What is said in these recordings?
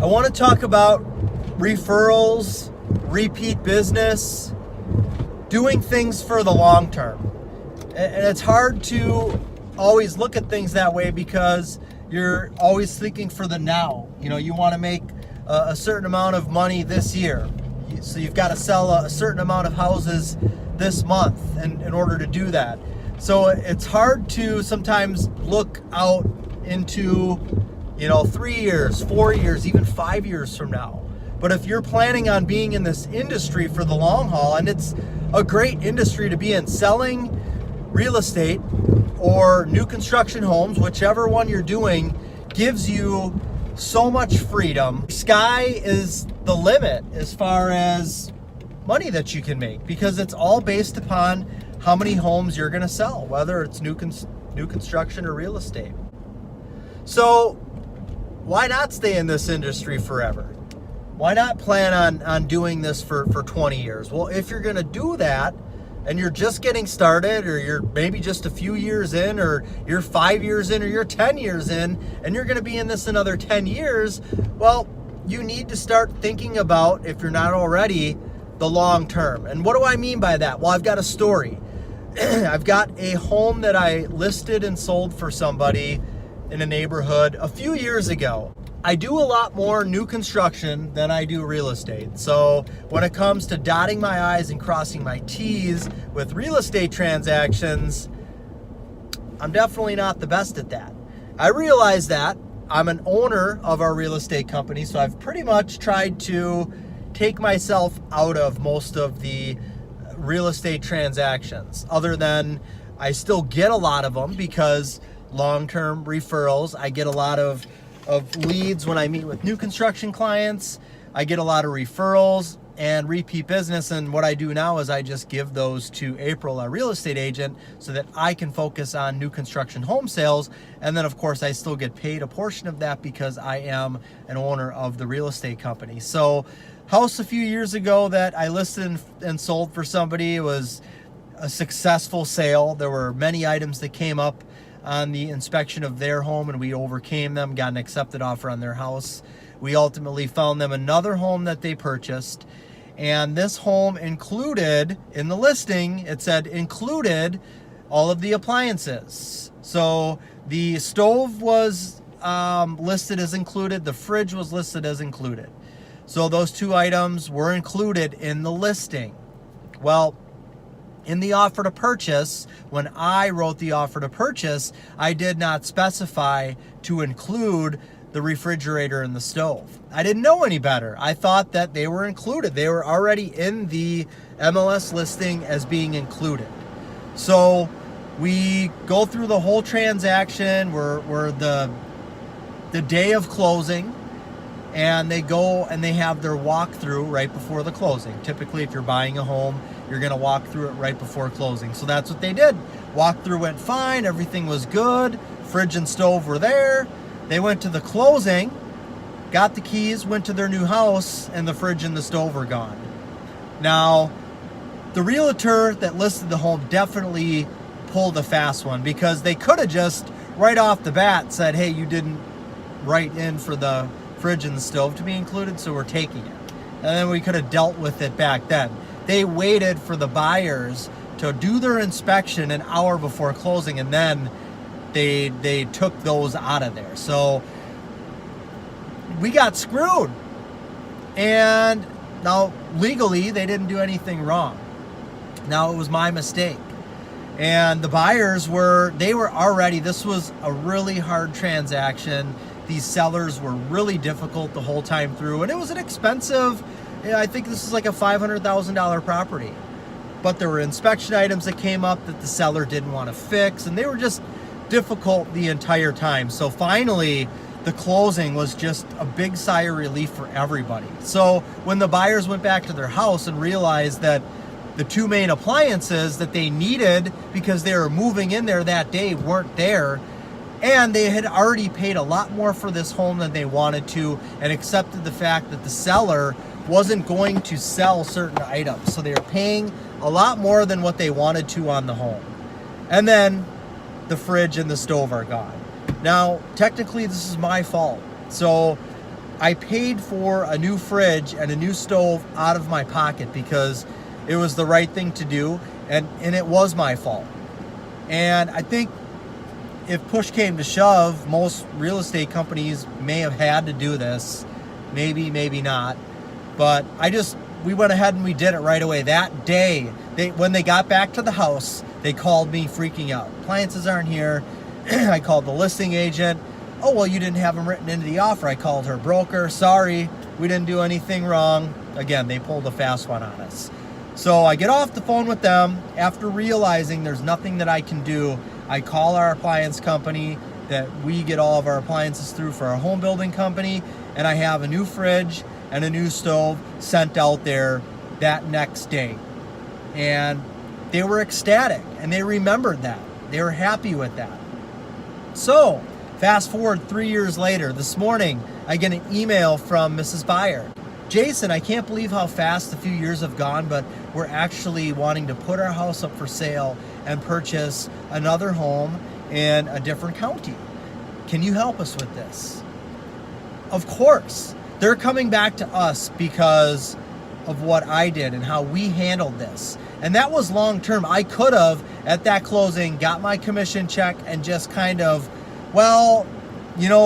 I want to talk about referrals, repeat business, doing things for the long term. And it's hard to always look at things that way because you're always thinking for the now. You know, you want to make a certain amount of money this year. So you've got to sell a certain amount of houses this month in order to do that. So it's hard to sometimes look out into, 3 years, 4 years, even 5 years from now. But if you're planning on being in this industry for the long haul, and it's a great industry to be in, selling real estate or new construction homes, whichever one you're doing, gives you so much freedom. Sky is the limit as far as money that you can make, because it's all based upon how many homes you're going to sell, whether it's new construction or real estate. So why not stay in this industry forever? Why not plan on doing this for 20 years? Well, if you're going to do that and you're just getting started, or you're maybe just a few years in, or you're 5 years in, or you're 10 years in, and you're going to be in this another 10 years, well, you need to start thinking about, if you're not already, the long term. And what do I mean by that? Well, I've got a story. I've got a home that I listed and sold for somebody in a neighborhood a few years ago. I do a lot more new construction than I do real estate. So when it comes to dotting my I's and crossing my T's with real estate transactions, I'm definitely not the best at that. I realize that. I'm an owner of our real estate company, so I've pretty much tried to take myself out of most of the real estate transactions, other than I still get a lot of them because long-term referrals. I get a lot of leads when I meet with new construction clients. I get a lot of referrals and repeat business, and what I do now is I just give those to April, our real estate agent, so that I can focus on new construction home sales. And then of course I still get paid a portion of that because I am an owner of the real estate company. So house a few years ago that I listed and sold for somebody was a successful sale. There were many items that came up on the inspection of their home, and we overcame them, got an accepted offer on their house. We ultimately found them another home that they purchased, and this home included, in the listing, it said included all of the appliances. So the stove was listed as included, the fridge was listed as included. So those two items were included in the listing. Well, in the offer to purchase, when I wrote the offer to purchase, I did not specify to include the refrigerator and the stove. I didn't know any better. I thought that they were included. They were already in the MLS listing as being included. So we go through the whole transaction. We're the day of closing, and they go and they have their walkthrough right before the closing. Typically, if you're buying a home, you're going to walk through it right before closing. So that's what they did. Walkthrough went fine. Everything was good. Fridge and stove were there. They went to the closing, got the keys, went to their new house, and the fridge and the stove were gone. Now, the realtor that listed the home definitely pulled a fast one, because they could have just right off the bat said, hey, you didn't write in for the fridge and the stove to be included, so we're taking it. And then we could have dealt with it back then. They waited for the buyers to do their inspection an hour before closing, and then they took those out of there. So we got screwed. And now legally they didn't do anything wrong. Now it was my mistake. And the buyers they were already, this was a really hard transaction. These sellers were really difficult the whole time through, and it was an expensive, I think this is like a $500,000 property. But there were inspection items that came up that the seller didn't want to fix, and they were just difficult the entire time. So finally, the closing was just a big sigh of relief for everybody. So when the buyers went back to their house and realized that the two main appliances that they needed because they were moving in there that day weren't there, and they had already paid a lot more for this home than they wanted to, and accepted the fact that the seller wasn't going to sell certain items. So they were paying a lot more than what they wanted to on the home. And then the fridge and the stove are gone. Now, technically, this is my fault. So I paid for a new fridge and a new stove out of my pocket because it was the right thing to do, and it was my fault. And I think if push came to shove, most real estate companies may have had to do this. Maybe, maybe not. But we went ahead and we did it right away. That day, when they got back to the house, they called me freaking out. Appliances aren't here. I called the listing agent. Oh, well, you didn't have them written into the offer. I called her broker. Sorry, we didn't do anything wrong. Again, they pulled a fast one on us. So I get off the phone with them. After realizing there's nothing that I can do, I call our appliance company that we get all of our appliances through for our home building company, and I have a new fridge and a new stove sent out there that next day. And they were ecstatic, and they remembered that. They were happy with that. So fast forward 3 years later, this morning, I get an email from Mrs. Buyer. Jason, I can't believe how fast a few years have gone, but we're actually wanting to put our house up for sale and purchase another home in a different county. Can you help us with this? Of course. They're coming back to us because of what I did and how we handled this. And that was long term. I could have, at that closing, got my commission check and just kind of, well,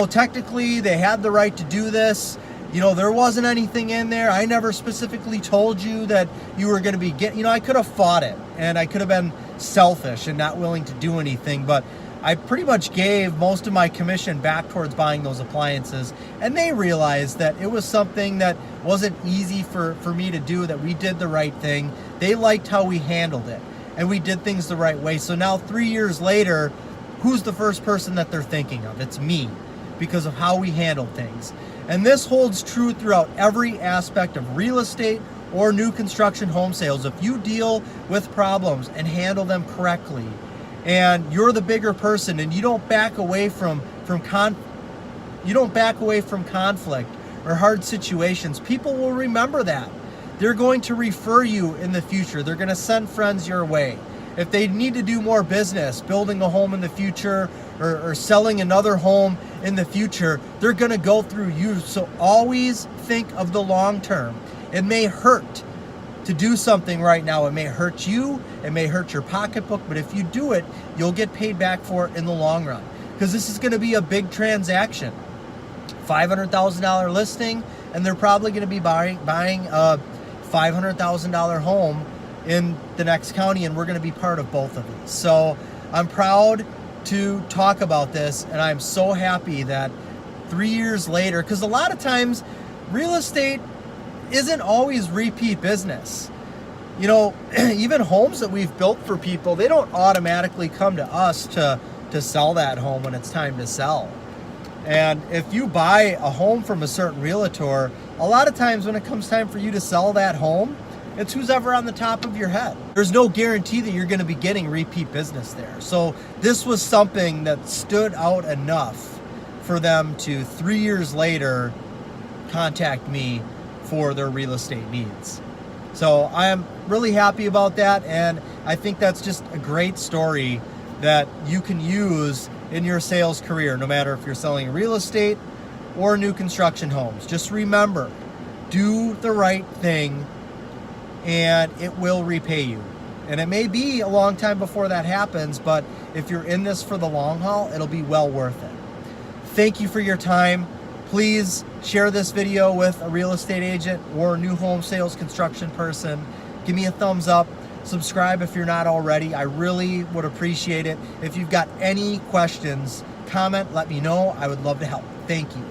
technically they had the right to do this. There wasn't anything in there. I never specifically told you that you were going to be I could have fought it, and I could have been selfish and not willing to do anything, but I pretty much gave most of my commission back towards buying those appliances, and they realized that it was something that wasn't easy for me to do, that we did the right thing. They liked how we handled it, and we did things the right way. So now 3 years later, who's the first person that they're thinking of? It's me, because of how we handled things. And this holds true throughout every aspect of real estate or new construction home sales. If you deal with problems and handle them correctly, and you're the bigger person, and you don't back away from conflict or hard situations, people will remember that. They're going to refer you in the future. They're going to send friends your way. If they need to do more business, building a home in the future or selling another home in the future, they're going to go through you. So always think of the long term. It may hurt to do something right now. It may hurt you. It may hurt your pocketbook. But if you do it, you'll get paid back for it in the long run. Because this is going to be a big transaction. $500,000 listing, and they're probably going to be buying a $500,000 home in the next county, and we're going to be part of both of these. So I'm proud to talk about this, and I'm so happy that 3 years later, because a lot of times real estate isn't always repeat business. Even homes that we've built for people, they don't automatically come to us to sell that home when it's time to sell. And if you buy a home from a certain realtor, a lot of times when it comes time for you to sell that home, it's who's ever on the top of your head. There's no guarantee that you're going to be getting repeat business there. So this was something that stood out enough for them to 3 years later contact me for their real estate needs. So I am really happy about that, and I think that's just a great story that you can use in your sales career, no matter if you're selling real estate or new construction homes. Just remember, do the right thing and it will repay you. And it may be a long time before that happens, but if you're in this for the long haul, it'll be well worth it. Thank you for your time. Please share this video with a real estate agent or a new home sales construction person. Give me a thumbs up. Subscribe if you're not already. I really would appreciate it. If you've got any questions, comment, let me know. I would love to help. Thank you.